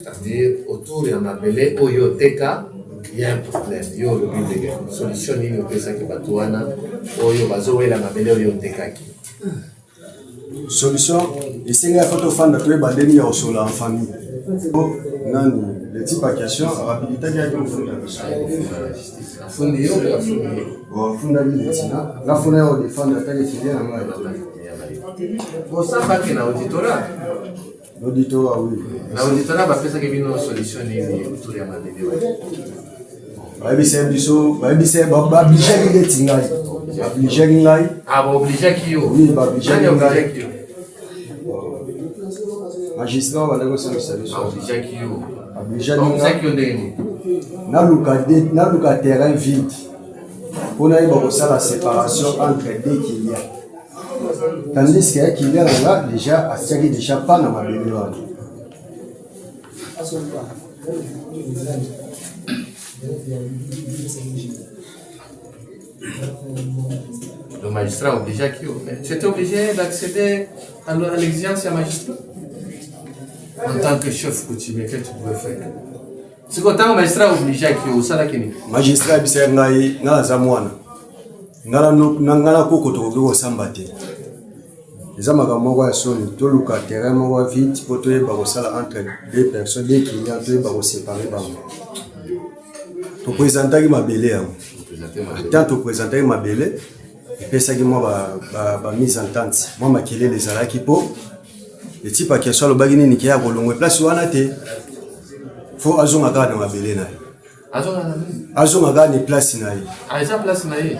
C'est-à-dire, autour de Mabele, Oyo Teka, il y a un problème. Il y a une solution, il y a Oyo Bazo, la Mabele, Oyo Teka. Solution, et c'est une photo fan de tous les badeni au sol en famille. Nani, le type de question, rapidité qui a été fondée. Fondé, la fondée au défendre la taille filière en moi. Bon, ça va qu'il y a un auditorat. L'auditorat, oui. L'auditorat va faire ça qu'il y a une solution autour de Mabele. C'est obligé. Ah, bon, obligé qui yo? Oui, obligé. Magistrat, on va négocier le service. Obligé qui yo? Obligé qui na terrain vide. Pour ça la séparation entre deux qu'il y a. Tandis qu'il y a là déjà, déjà pas dans ma belle. Le magistrat obligé qui yo? J'étais obligé d'accéder à l'exigence du magistrat. En tant que chef coutumier, qu'est-ce que tu pouvais faire? C'est quand un magistrat obligé qui yo, ça là qui est. Magistrat bisa ngai ngala za mwana. Ngala koko to go sambate. Les makambo ya soni to luka terrain mo vite pour to ba ko sala entre deux personnes deux clients to ba ko séparer bango. To présenter Mabele ya. Tant to présenter Mabele et ça qui moi ba mise en tente. Moi makele les alaki po. Le type qui soit le bagini ni kia kolongwe place wana te. Faut azonga ka na Mabele na. Azonga ka ni place na yi. Ah, ça place na yi.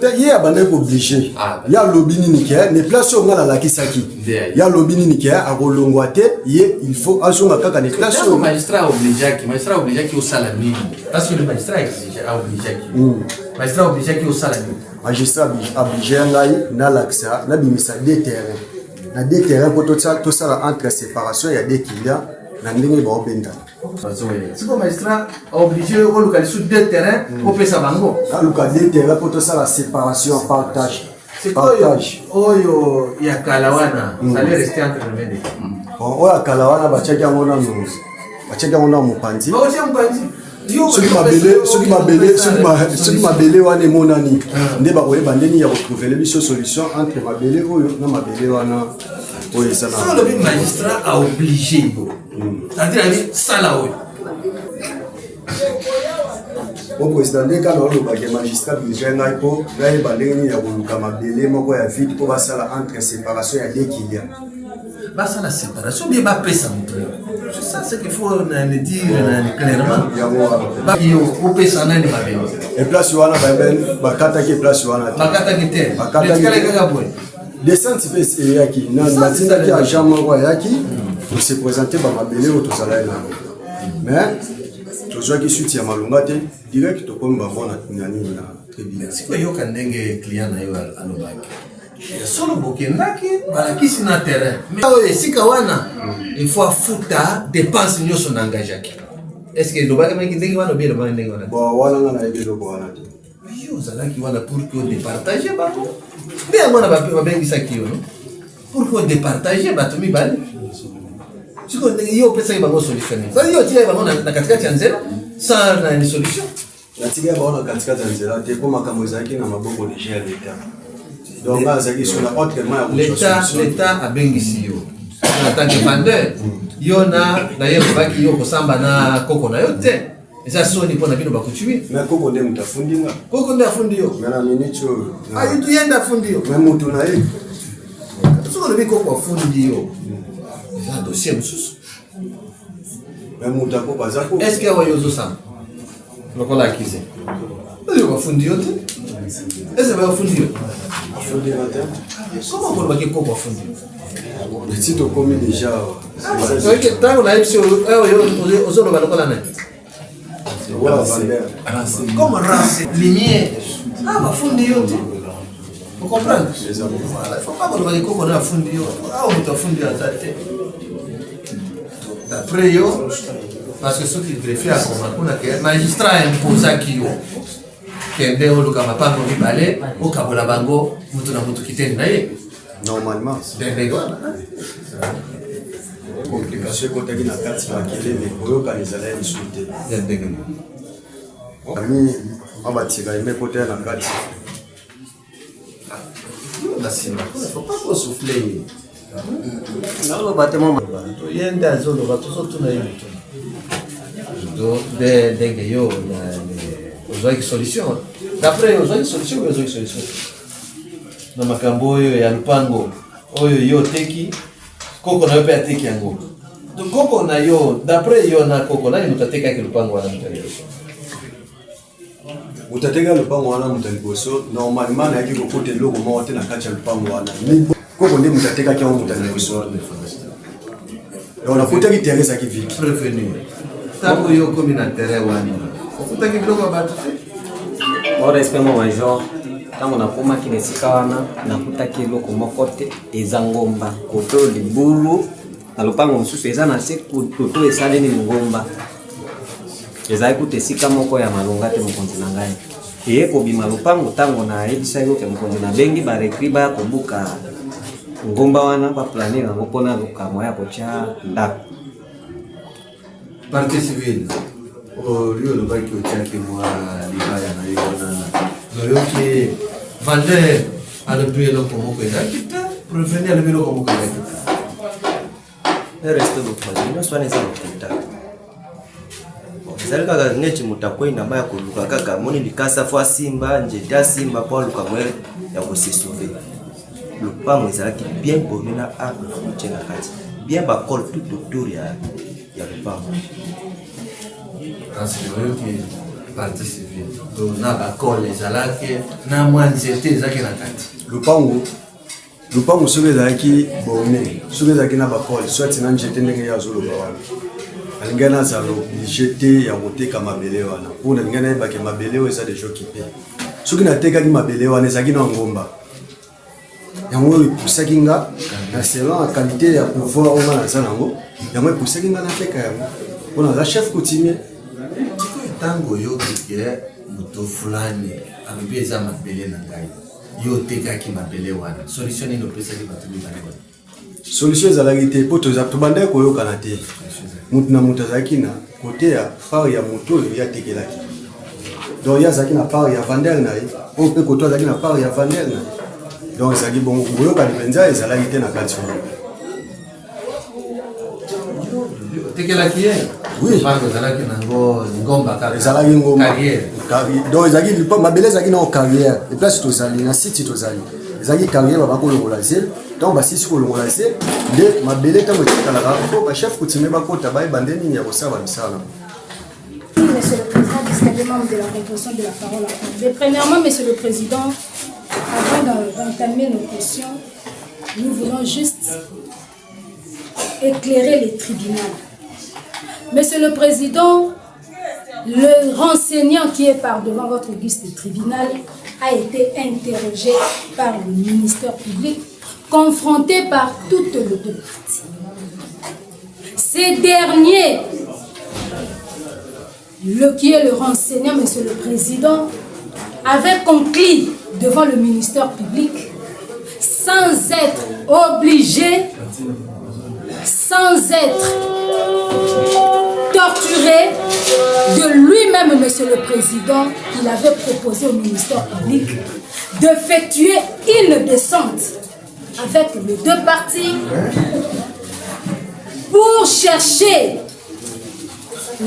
Il y a des obligés. Il y a l'obini nikia, les places où on a la kisaki. Il y a l'obini nikia à Rolongwate, il faut ajouter à des places où. Le magistrat obligé qui au salami. Parce que le magistrat exige obligé qui. Magistrat obligé qui au salami. Magistrat obligé na l'axa, na bimisa des terrains. Na des terrains pour tout ça entre séparation, il y a des clients. Nandenge ba obenda. Si le magistrat obligé de localiser sur deux terrains pour faire ça bango. Localiser des terrains pour tout ça la séparation, partage. C'est quoi Oyo ya Kalawana, ça allait rester entre les deux. Bon, Oyo Kalawana bachaka ngona nous. Bachaka ngona mupanzi. Ba aussi mupanzi. Ceux qui Mabele wana monani. Nde ba koyeba ndeni ya retrouver les solutions entre Mabele Oyo na Mabele wana. Oui, ça va. Le magistrat a obligé. C'est-à-dire, ça là, oui. Au président, quand le magistrat obligé, il y a vite pour entre séparation et deux qu'il y a. Ça, la séparation, il y a pas ça. C'est ce qu'il faut le dire clairement. Il faut que ça n'ait pas. Et place, il y a une place. Descente c'est yaki na matinda qui a jamais yaki pour se présenter par Mabele au tout salaire mais toujours qui soutient malunga te direct to comme bavona nani na très bien c'est quoi yo kandenge client na yo alobaki solo bokendaki bala kisi na terrain mais sika wana il faut futa dépense nyoso na engagaki est-ce que lobaki maki ndenge wana bien lobaki ndenge wana bon wana na ebelo ko wana te yo zalaki wana pour que départager ba mais moi na bengi sakio no pour qu'on départager ba to mi bali siko yo pesa ba ngo solution ça yo tia ba ngona na katikati ya nzela ça na ni solution na tia ba ngona katikati ya nzela te kwa makambo zaki na maboko de gère l'état donc là zaki sur la autre main l'état a bengi si yo en tant que vendeur yo na d'ailleurs ba ki yo ko samba na koko na yo te eza soni pona bino bakuchumi mais koko nde mutafundi nga koko nde afundi yo ngana nini cho ayi tuyenda afundi yo mais mutu na ye soko le biko ko afundi yo eza dossier mususu mais mutu ko bazako est-ce que wa yozo sam lokola akize yo afundi yo te est-ce que afundi yo afundi yo te comment ko baki koko afundi yo le titre comme déjà c'est que tango na ipsi yo ozolo balokola na comme race lumière bafundi yo te vous comprenez il faut pas que les coco na fundi yo on fundi ata te d'après yo parce que ceux qui greffier à comment que magistrat imposa ki yo kende oluka mapango mibale okabola bango mutu na mutu kiteni na ye normalement ndenge complication ekotaki na kati makelele koyokanizala ya insulte ya ndenge ami abatika ime kotaya na kati nasima faut pas qu'on souffle naloba te mama yende azoloba tozotuna ye moto ndenge yo ozwaki solution d'après ozwaki solution oyo ozwaki solution na makambo oyo ya lupango oyo yo oteki koko na yo mpe ateki yango koko na yo d'après yo na koko nani moto atekaki lupango wana moto ya liboso moto ateka lupango wana moto ya liboso normalement nayaki kokota eloko moko te na kati ya lupango wana koko nde moto atekaki yango moto ya liboso donc nafutaki terrain ezalaki vide prévenu ntango yo okomi na terrain wana ofutaki biloko ya bato te au respect mo major ntango nakomaki na esika wana nakutaki eloko moko te eza ngomba koto libulu na lopango mosusu eza na se koto esalemi ngomba ezali kuta esika moko ya malonga te mokonzi na ngai eye kobima lopango ntango nayebisaki oke mokonzi nabengi barekri baya kobuka ngomba wana baplanir yango mpona lokamo ya kotya ndako partie civile oyo olobaki otiaki mwa libaya na yo wana noyoki vander alobi eloko moko ezalaki te préveni alobi eloko moko ezalaki te reste lokola nyonso wana eza lokuta ezali kaka neti moto akwenda baya koluka kaka amoni likasa fo asimba nzete asimba mpo aluka mwele ya kosesauve lopango ezalaki bien bone na arbre fruitier na kati bien bacole tout autour ya lopango kasi oyoki partie civile to na bacole ezalaki na mwa nzete ezalaki na kati lupango soki ezalaki bone soki ezalaki na bacole soit na nzete ndenge ye azoloba wana alingai nazala oblige te ya koteka mabele wana mpo nalingai nayebaki mabele oyo eza deja okipe soki natekaki mabele wana ezalaki na ngomba yango oyo epusaki nga na selon la qualité ya pouvoir oyo nga naza nango yango epusaki nga nateka yango mpo naza chef coutumier ntango oyokike moto fulani alobi eza mabele na ngai yo otekaki mabele wana solution nini opesaki bato mibale wana solution ezalaki te mpo tobandaki koyokana te motu na moto azalaki na kote ya fare ya moto oyo ye atekelaki donc ye azalaki na part ya vander na ye oyo mpe koto azalaki na part ya vander na ye donc ezalaki bongo boyokani mpenza ezalaki te na kati wana otekelaki ye pango ezalaki nango ngomba kaka ezalaki ngomba carrière donc ezalaki mabele ezalaki nango carrière eplace tozali na site tozali ezalaki carrière babakolongola zelo donc basisi kolongola se nde mabele ntango etikalaka mpo bachef coutumier bakota bayeba nde nini ya kosala bamisala. Monsieur le Président, distingués membres de la composition de la parole à prendre. Premièrement, Monsieur le Président, avant d'entamer nos questions, nous voulons juste éclairer les tribunaux. Monsieur le Président, le renseignant qui est par devant votre auguste tribunal a été interrogé par le ministère public, confronté par toutes les deux parties. Ces derniers, qui est le renseignant, Monsieur le Président, avait conclu devant le ministère public sans être obligé, sans être torturé, de lui-même, Monsieur le Président, il avait proposé au ministère public d'effectuer une descente avec les deux parties pour chercher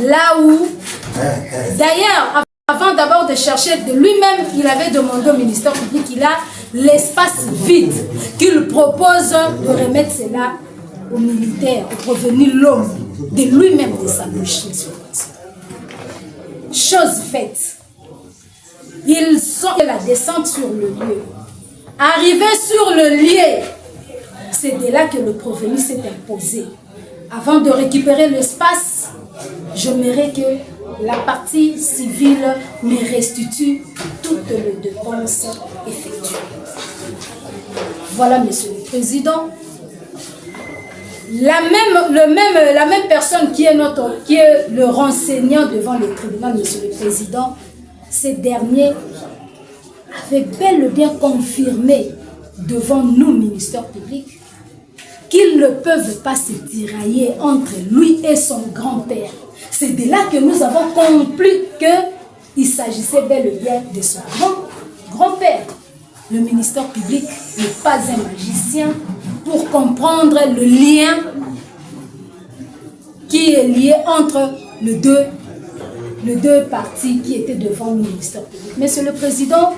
là où, d'ailleurs, avant d'abord de chercher de lui-même, il avait demandé au ministère public, il a l'espace vide qu'il propose de remettre cela aux militaires, pour revenir l'homme de lui-même de sa bouche. Chose faite, ils sont à la descente sur le lieu. Arrivé sur le lieu, c'est de là que le provenu s'est imposé. Avant de récupérer l'espace, j'aimerais que la partie civile me restitue toutes les dépenses effectuées. Voilà, Monsieur le Président. La même personne qui est le renseignant devant le tribunal, Monsieur le Président, ces derniers avaient bel et bien confirmé devant nous, ministère public, qu'ils ne peuvent pas se tirailler entre lui et son grand-père. C'est de là que nous avons compris qu'il s'agissait bel et bien de son grand-père. Le ministère public n'est pas un magicien pour comprendre le lien qui est lié entre les deux parties qui étaient devant le ministère public. Monsieur le Président,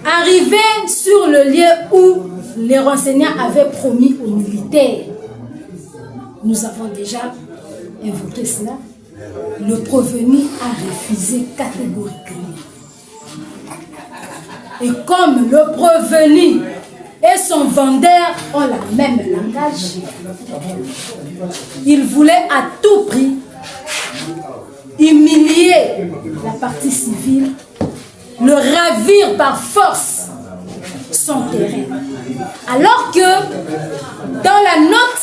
arrivé sur le lieu où les renseignants avaient promis aux militaires, nous avons déjà évoqué cela, le provenu a refusé catégoriquement. Et comme le provenu et son vendeur ont le même langage, il voulait à tout prix humilier la partie civile, le ravir par force son terrain. Alors que dans la note,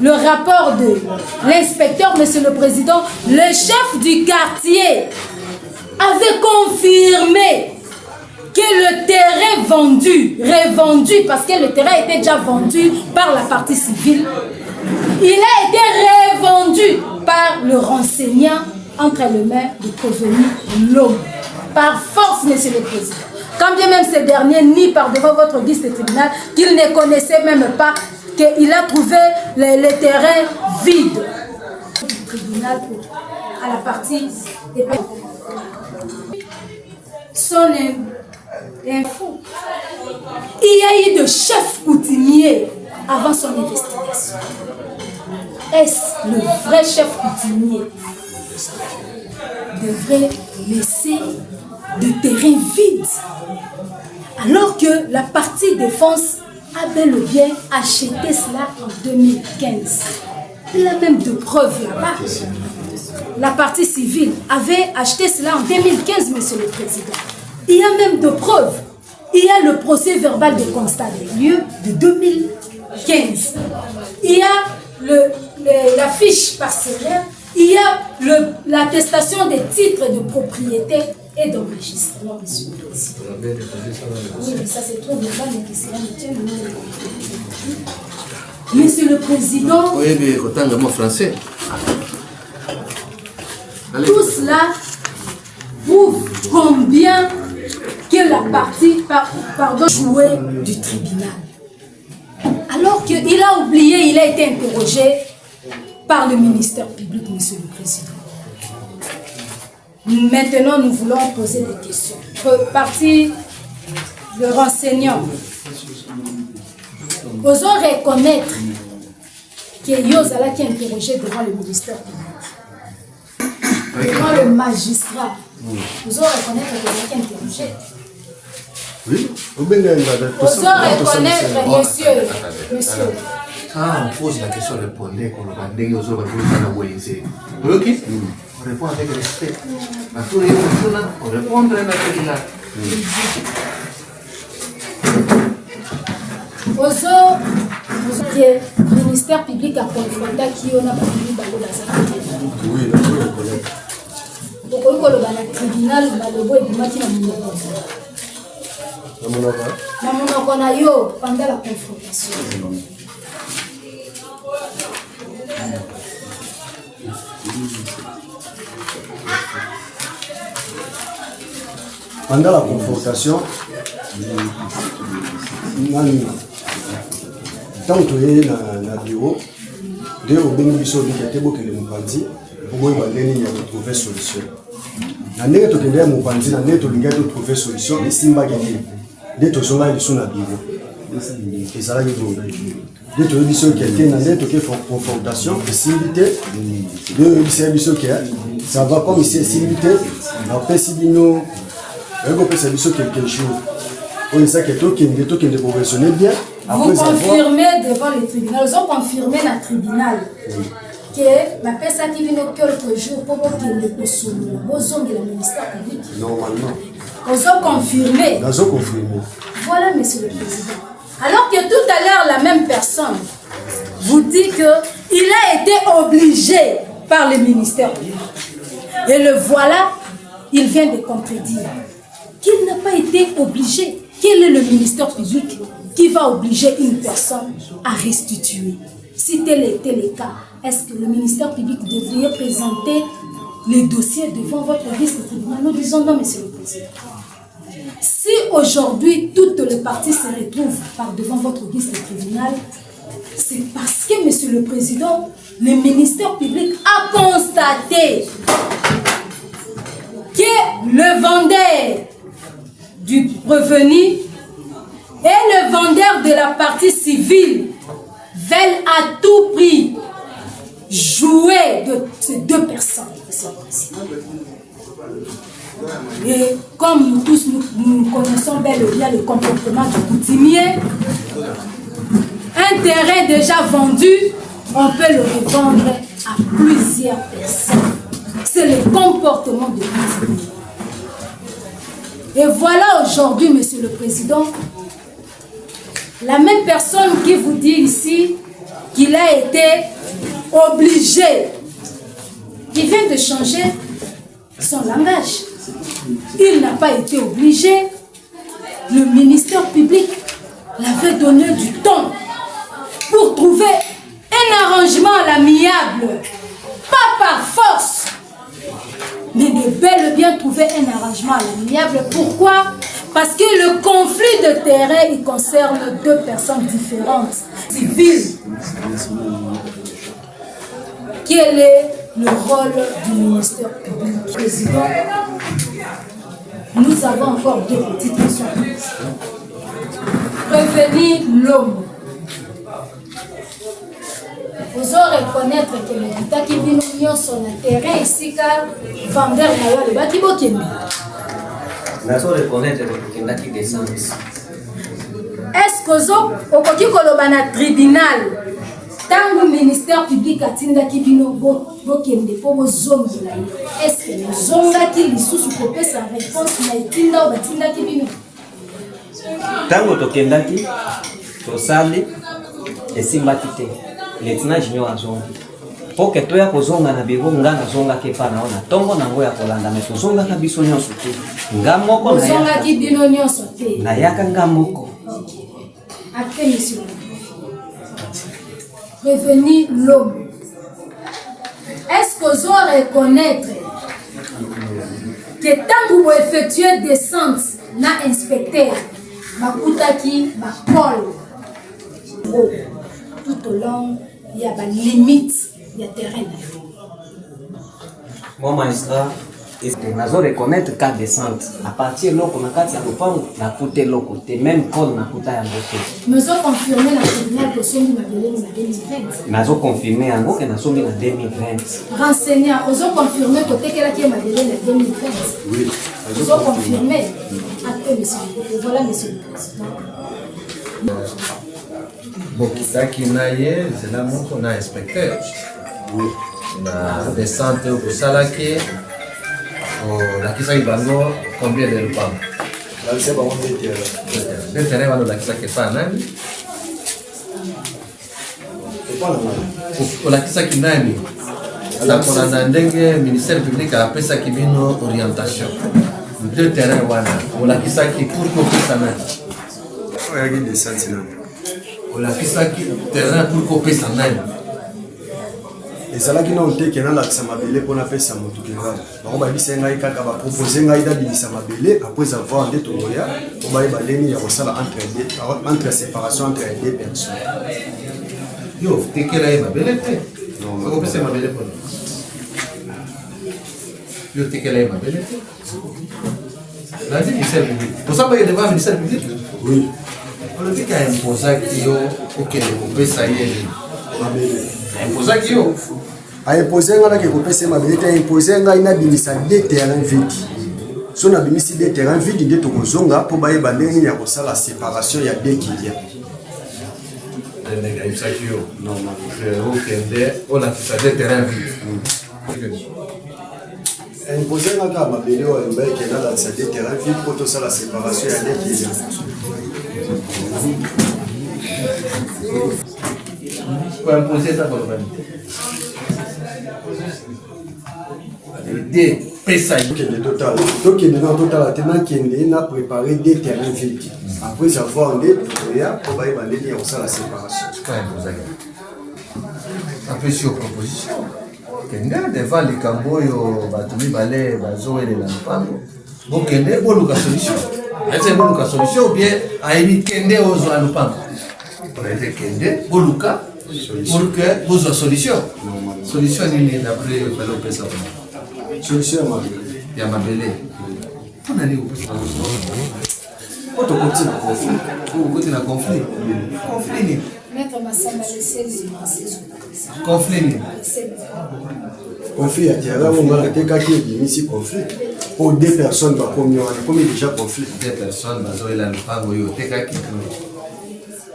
le rapport de l'inspecteur, Monsieur le Président, le chef du quartier avait confirmé que le terrain vendu, revendu, parce que le terrain était déjà vendu par la partie civile, il a été revendu par le renseignant entre les mains du provenu l'homme. Par force, Monsieur le Président. Quand bien même ces derniers nient par devant votre guise de tribunal qu'il ne connaissait même pas qu'il a trouvé les terrains vides. Le tribunal à la partie des son info. Il y a eu de chef coutumier avant son investigation. Est-ce le vrai chef coutumier devrait laisser de terrain vide alors que la partie défense a bel et bien acheté cela en 2015. Il y a même de preuves là-bas. La partie civile avait acheté cela en 2015, Monsieur le Président. Il y a même de preuves. Il y a le procès verbal de constat des lieux de 2015. Il y a la fiche parcellaire. Il y a l'attestation des titres de propriété et d'enregistrement, Monsieur le Président. Oui, mais ça se trouve là-bas, mais que cela ne tient pas. Monsieur le Président. Oui, mais autant de mots français. Tout cela prouve combien que la partie jouait du tribunal. Alors qu'il a oublié, il a été interrogé par le ministère public, Monsieur le Président. Maintenant, nous voulons poser des questions. Partie de renseignants. Osons reconnaître que Yozala qui est interrogé devant le ministère public. Devant le magistrat. Osons reconnaître que Yozala qui est interrogé. Oui, Osons reconnaître, monsieur. Quand on pose la question, répondez qu'on va dire aux autres que vous avez on répond avec respect. On répond avec la le ministère public a confronté qui on a pris dans le oui, donc le tribunal pendant la confrontation. Pendant la confrontation, tant que tu es dans le bureau, dès au bénéfice de l'équipe que les mouvements pour moi, il y a trouvé solution. La nègre tu es mon bandit, la nègre tu as trouvé solution, et Simba gagné. Dès que tu es sur le bureau, et ça là, dès que tu es sur quelqu'un, dès que tu es confrontation, similité, de service qui ça va comme ici, similité, après si nous. On peut savoir quelque chose. On sait que tout qui est professionnel bien. Vous confirmez devant le tribunal, vous avez confirmé dans le tribunal que la personne qui vient quelques jours pour qu'il ne peut se souvenir. Vous avez le ministère public. Normalement. Vous avez confirmé. Nous avons confirmé. Voilà, Monsieur le Président. Alors que tout à l'heure, la même personne vous dit qu'il a été obligé par le ministère public. Et le voilà, il vient de contredire qu'il n'a pas été obligé. Quel est le ministère public qui va obliger une personne à restituer. Si tel était le cas, est-ce que le ministère public devrait présenter les dossiers devant votre registre tribunal? Nous disons non, monsieur le président. Si aujourd'hui toutes les parties se retrouvent devant votre registre tribunal, c'est parce que, monsieur le président, le ministère public a constaté que le vendeur du revenu et le vendeur de la partie civile veulent à tout prix jouer de ces deux personnes. Et comme nous tous nous connaissons bel et bien le comportement du coutumier, un terrain déjà vendu, on peut le revendre à plusieurs personnes. C'est le comportement de coutumier. Et voilà aujourd'hui, monsieur le président, la même personne qui vous dit ici qu'il a été obligé, il vient de changer son langage. Il n'a pas été obligé. Le ministère public l'avait donné du temps pour trouver un arrangement à l'amiable, pas par force, mais de bel et bien trouver un arrangement à l'amiable. Pourquoi? Parce que le conflit de terrain, il concerne deux personnes différentes, civiles. Quel est le rôle du ministère public? Président, nous avons encore deux petites questions. Prévenir l'homme. Vous aurez reconnaître que le État qui vient sur le terrain ici, car vendeur n'a le bâti bokende. Nous allons reconnaître que le qui descend. Est-ce que vous avez un tribunal? Tant le ministère public a tindaki bino bokende pour vos hommes. Est-ce que les hommes qui les sous-coupés sa réponse na itinda ou batindaki bino? Tango tokendaki tosali esimbaki te lieutenant junior azongi po ke toya kozonga na biro nga nazongaki epa na ona ntongo nango ya kolanda me tozongaka biso nyonso te nga moko ozongaki bino nyonso te nayaka nga moko. Après, monsieur, prévenir l'homme. Est-ce que vous allez reconnaître que tant que vous effectuez descente na inspecteur, bakutaki bakol tout au long, il y a des limites, il y a terrain. Mon magistrat, nazo reconnaître cas descente à partir de l'eau nakati ya lopango nakute loko te même col nakuta ya moto. Nous avons confirmé la tribunal que sommes na 2020. Nazo confirmer yango que nasombi na 2020. Renseignant, nous avons confirmé que tekela ki ma 2020. Oui. Nous avons confirmé. Après monsieur, voilà monsieur le président. Bokitaki naye zela moko na inspecteur. Oui. Na descente au salaki. La kisa ibango combien de lupango? La kisa bango de terrain wano la kisa kepa nani? La kisa kinani? La kona ndenge ministère public a pesa kibino orientation. De terrain wana la kisa ki pour ko pesa nani? Oyaki de sentinelle. La kisa ki terrain pour ko pesa nani? ezalaki na oteke nalakisa mabele mpo napesa motu kenga bango babisa ngai kaka bapropose ngai dabilisa mabele après avoir nde tokoya po bayeba ndeni ya kosala entre séparation entre deux personnes. Yo tekela ye mabele te okopesa mabele mpona yo tekela ye mabele te nadi ministère public tosamba ye devant ministère public. Oui. Politique aimpozaki yo okende kopesa ye mabele aimpozaki yo aimpose nga nake kopesa mabele te aimpose ngai nabimisa de terrain vide so nabimisi de terrain vide nde tokozonga mpo bayeba ndenge ya kosala séparation ya de kilia ndenge ayebisaki yo okende olakisa de terrain vide aimpose nga kaka mabele oyo mbayeke nalakisa de terrain vide mpo tosala séparation ya de kilia. Pour imposer ça pour le Des pesa. Donc il est dans total il a préparé des terrains vides. Après avoir des prières, on va y aller on la séparation. Après sur proposition. Kenda devant les camboyo batumi balé bazoele la mpango. Bon kende boluka solution. Est-ce boluka solution ou bien aimi kende ozo la mpango. Pour être kende boluka pour que vous ayez solution. Solution ni d'après le pesa. Solution ya mabele. Pour aller au côté na conflit. Conflit. Maître Massamba, laissez-le. Conflit. Conflit, il y a un conflit. Pour deux personnes, combien déjà conflit? Deux personnes,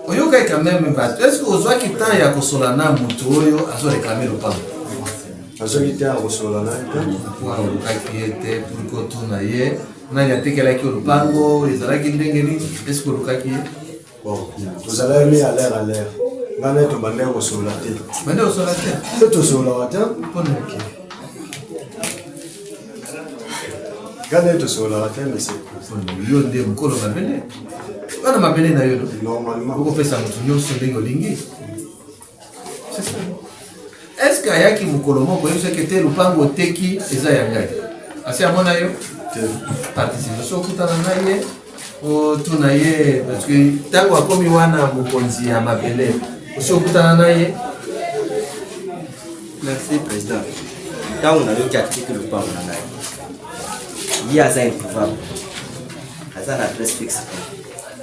quand même, est-ce que vous avez qui temps ya kosolana mutu oyo azo réclamer le pan? Azo qui temps kosolana pour le pour que tout naie, na ya tekela ki le pango, ezala ki ndengeni, est-ce que lukaki? Bon, vous allez aller à l'air. Ngana to bande kosola te. Bande kosola te. C'est to sola te. Pona ki. Ngana to sola te mais c'est yo nde mkolo mabele. Wana mabele na yo normalement. Vous pesa mutu nyonso ndenge lingi. C'est ça. Est-ce que ayaki mukolo moko yo sekete lupango teki eza yangai? Asi amona yo? Participation kutana na ye. O tuna ye parce que tango akomi wana mokonzi ya mabele. Oso kutana na ye. Merci président. Tango na yo kiatiki lupango na naye. Il y a un improuvable. Il y a une adresse fixe.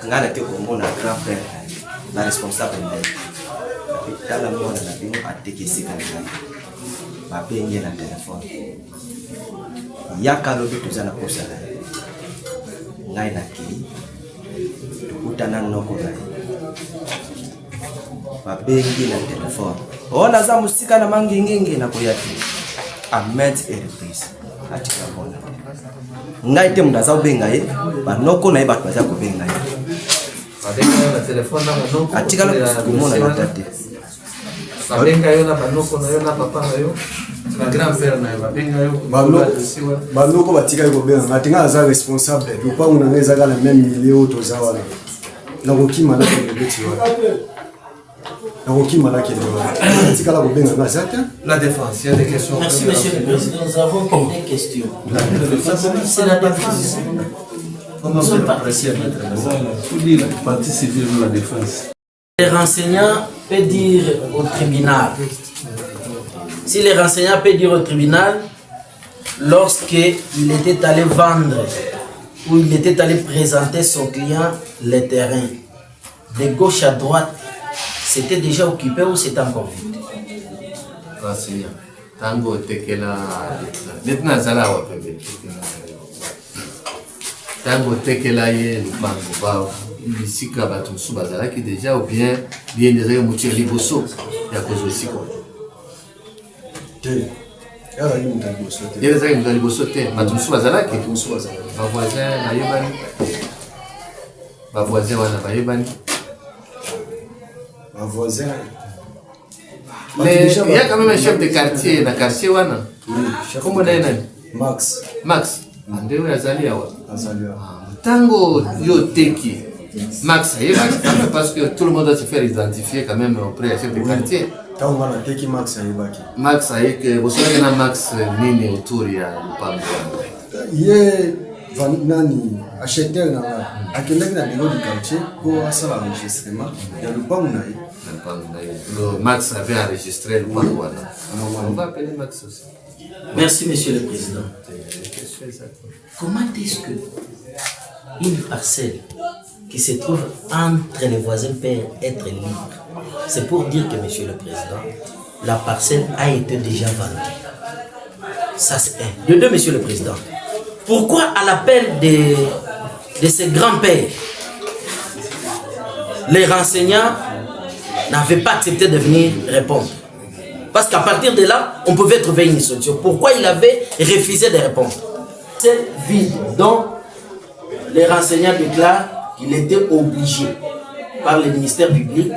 Il y a un grand frère, la responsable. Il y a un monde qui a été ici. Il y a un téléphone. Il y a un cadeau qui est en poste. Il y a un qui est en téléphone. On a un musika na mangingi na koyati. A maintes reprises. Atika bona. Ngai te mundaza ubenga ye banoko na ye bato baza kubenga ye Babenga na telefone na banoko atika la kumona na tate babenga yo na banoko na yo na papa na yo na grand père na yo babenga yo banoko batika yo benga ngatinga aza responsable lupango na ngeza kana même milieu to zawana na kokima na kebeti wana la défense, il y a des questions. Merci Monsieur le Président, nous avons des questions. C'est la défense. Comment on peut apprécier la partie civile de la défense? Les renseignants peuvent dire au tribunal. Si les renseignants peuvent dire au tribunal, lorsqu'il était allé vendre ou il était allé présenter son client les terrains, de gauche à droite, c'était déjà occupé ou c'était encore vide? Renseignant. Tango tekela letna zala wa pembe. Tango tekela ye lupango ba bisika batu suba zala ki déjà ou bien bien des mutu liboso ya kozo siko. Yala yi mutu liboso te. Yele zaki mutu liboso te. Batu suba zala ki suba zala. Ba voisin na yebani. Ba voisin wana ba yebani. Un voisin. Mais il y a quand même un chef de quartier dans le quartier. Comment on est? Max. Max. Andeo Azali awa. Azali. Tango yo teki. Max, parce que tout le monde doit se faire identifier quand même auprès du chef de quartier. Tango on a teki Max ayebaki. Max ayeke, vous savez que Max nini autour ya lupango. Ye nani acheteur na akendaki na bureau du quartier pour asala enregistrement ya lupango na ye. Le Max avait enregistré le lupango wana. On va appeler Max aussi. Merci Monsieur le Président. Comment est-ce que une parcelle qui se trouve entre les voisins peut être libre? C'est pour dire que Monsieur le Président, la parcelle a été déjà vendue. Ça c'est un. De deux, Monsieur le Président. Pourquoi à l'appel de ces grands-pères, les renseignants n'avaient pas accepté de venir répondre? Parce qu'à partir de là, on pouvait trouver une solution. Pourquoi il avait refusé de répondre? C'est vide. Donc, les renseignants déclarent qu'il était obligé par le ministère public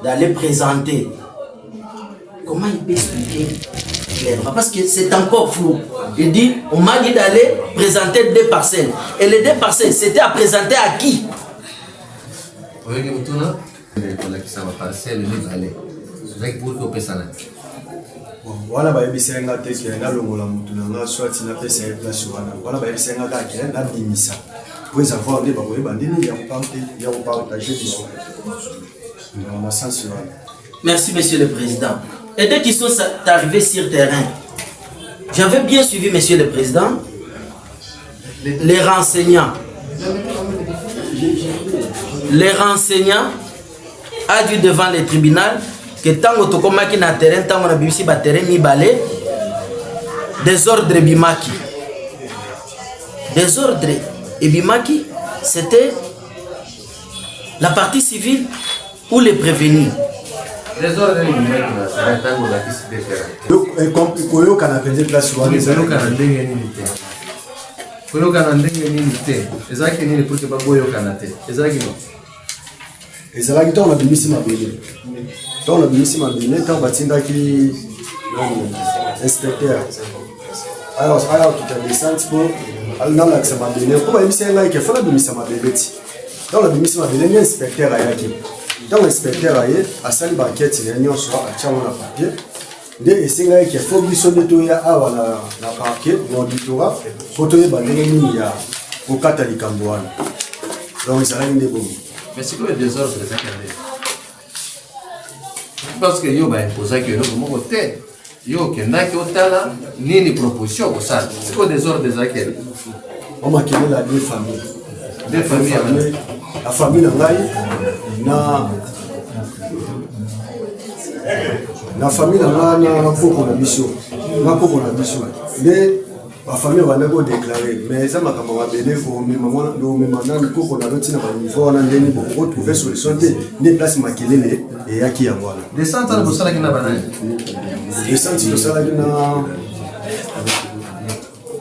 d'aller présenter. Comment il peut expliquer clairement, parce que c'est encore flou. Il dit, on m'a dit d'aller présenter 2 parcelles. Et les 2 parcelles, c'était à présenter à qui? Wana bayebisa nga te ke nalongola mutu na nga soit napesa ye place wana wana bayebisa nga kaka ke nabimisa po esavoir nde bakoyeba ndeni ya kopartage biso na sens wana. Merci, Monsieur le Président. Et dès qu'ils sont arrivés sur terrain, j'avais bien suivi, Monsieur le Président, les renseignants a dit devant le tribunal que tant que tu na terrain, tant que tu as terrain mi balé, désordre bimaki. Désordre et bimaki, c'était la partie civile ou les prévenus. Désordre bimaki, c'est tant que la donc koyoka na penze place wana koyoka na ndenge nini te. Koyoka na ndenge nini te. Ezaki nini pour que baboyoka na te. Ezaki non. ezalaki ntango nabimisi mabele ntango nabimisi mabele ntango batindaki inspecteur aya okita desante mpo nalakisa mabele mpo bayebisi ngai ke fo nabimisa mabele ti ntango nabimisi mabele nde inspecteur ayaki ntango inspecteur aye asali bankete na nyonso atiango na papier nde esengai ke fo biso nde toya awa na parquet na auditorat mpo toyeba ndenge nini ya kokata likambo wana donc ezalaki nde bongo. Mais c'est quoi le désordre de ça? Parce que yo va imposer que yo comme côté yo que na que otala ni ni proposition pour ça. C'est quoi le désordre de ça? On m'a quitté la 2 familles. 2 familles. La famille Nangai na famille Nangai na koko na biso. Na koko na biso. Mais la famille va n'avoir déclaré, mais ça m'a camarade belé pour mes mamans, mes mamans, koko na loti na ba niveau na ndeni pour retrouver solution des places makelele et yaki ya voilà. Descente na bosala kina banana. Descente bosala kina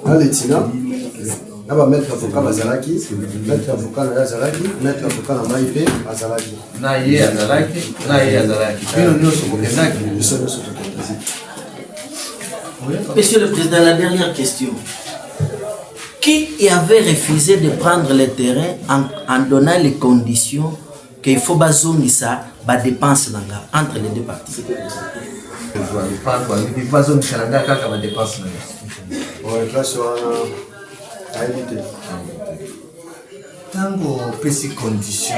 na letina. Na ba mettre avocat bazalaki, mettre avocat na azalaki, mettre avocat na maipe azalaki. Na ye azalaki, na ye azalaki. Bino nyoso kokendaki, biso nyoso kokendaki. Monsieur le Président, la dernière question. Qui avait refusé de prendre le terrain en donnant les conditions qu'il faut bazongisa ba dépense nanga entre les 2 parties? Tango pesi condition.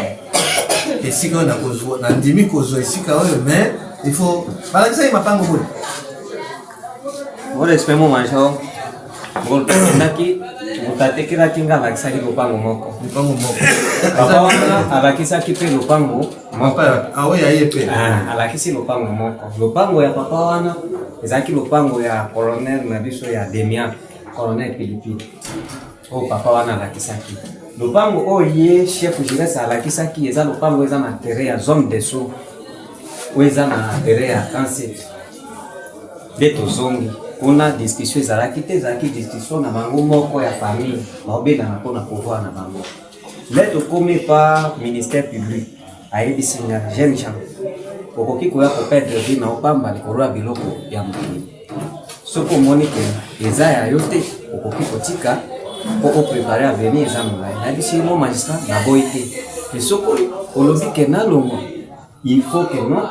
Esika na kozwa na ndimi kozwa esika oyo mais il faut balakisa mapango boli. Moi expert major ngolpendaki mutatekiraki nga alakisaki lupango moko papa wana alakisaki mpe lupango moko alakisi lupango moko. Lupango ya papa wana ezalaki lupango ya colonel na biso ya Demian colonel Pilipili oyo papa wana alakisaki. Lupango oyo ye chef Gilles alakisaki eza lupango eza na terrain ya zone de sous oyo eza na terrain ya 37 nde tozongi kuna discussion ezalaki te, ezalaki discussion na bango moko ya famille baobengana mpona pouvoir na bango. Le tokomi pa ministère public ayebisi nga jeune gens okoki koya koperdre vie na opamba likolo ya biloko ya mokili. Soki omoni ke eza ya yo te okoki kotika po oprepare avenir eza molai. Nayebisi mo magistrat naboyi te me soki olobi ke nalongwa il faut que non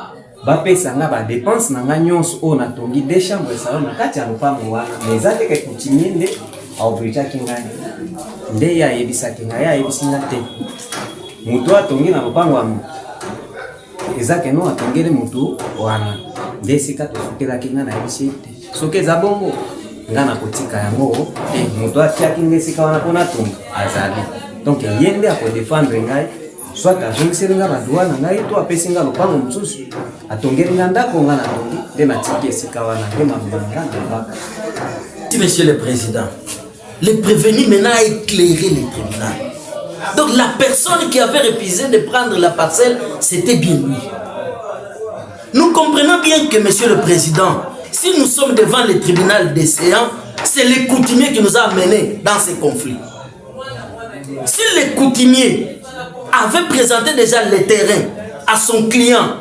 bapesa nga ba dépense na nga nyonso oyo natongi 2 chambres salon na kati ya lupango wana mais eza te ke coutumier nde aobrijaki ngai nde ye ayebisaki ngai, ye ayebisi nga te moto atongi na lupango ya moto eza ke no atongeli moto wana nde esika tofukelaki nga nayebisi te soki eza bongo nga nakotika yango moto atiaki nga esika wana mpona tonga azali donc ye nde akodefendre ngai soit azongiseli nga badroit na ngai to apesi nga lupango mosusu atongeli nga ndako nga natongi nde natiki esika wana nde makambo na nga navaka. Monsieur le Président, le prévenu maintenant a éclairé le tribunal. Donc la personne qui avait refusé de prendre la parcelle, c'était bien lui. Nous comprenons bien que, Monsieur le Président, si nous sommes devant le tribunal des séants, c'est le coutumier qui nous a amenés dans ces conflits. Si le coutumier avait présenté déjà le terrain à son client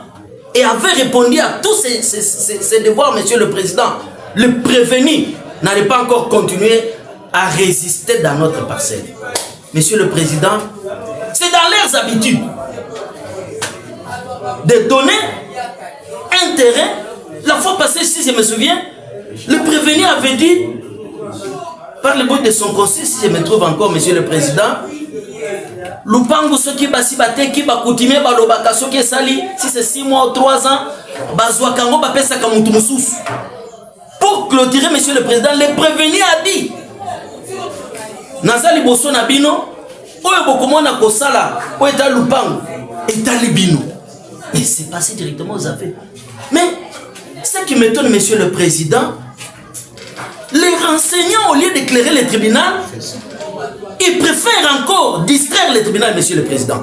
et avait répondu à tous ses devoirs, Monsieur le Président, le prévenu n'allait pas encore continuer à résister dans notre parcelle. Monsieur le Président, c'est dans leurs habitudes de donner un terrain. La fois passée, si je me souviens, le prévenu avait dit, par le bout de son conseil, si je me trouve encore, Monsieur le Président, Lupangu soki basi bate ki bakutime balobaka soki sali, si c'est 6 mois ou 3 ans, bazwa kango bapesa ka mutu mususu. Pour clôturer, Monsieur le Président, le prévenu a dit Nazali boso na bino, oyo bokomona kosala, oyo eta lupangu, eta libino. Mais c'est passé directement aux affaires. Mais ce qui m'étonne, Monsieur le Président, les renseignants, au lieu d'éclairer le tribunal, ils préfèrent encore distraire le tribunal, Monsieur le Président.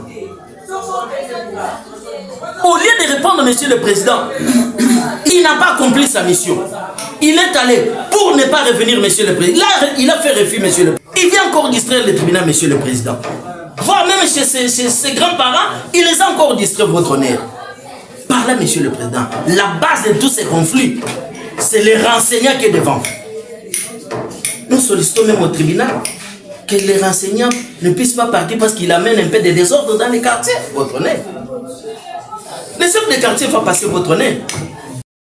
Au lieu de répondre, Monsieur le Président, il n'a pas accompli sa mission. Il est allé pour ne pas revenir, Monsieur le Président. Là, il a fait refus, Monsieur le Président. Il vient encore distraire le tribunal, Monsieur le Président. Voire même chez ses grands-parents, il les a encore distraits, votre honneur. Par là, Monsieur le Président, la base de tous ces conflits, c'est les renseignants qui est devant. Nous sollicitons même au tribunal que les renseignants ne puissent pas partir parce qu'ils amènent un peu de désordre dans les quartiers, votre honneur. Les chefs de quartier vont passer votre honneur.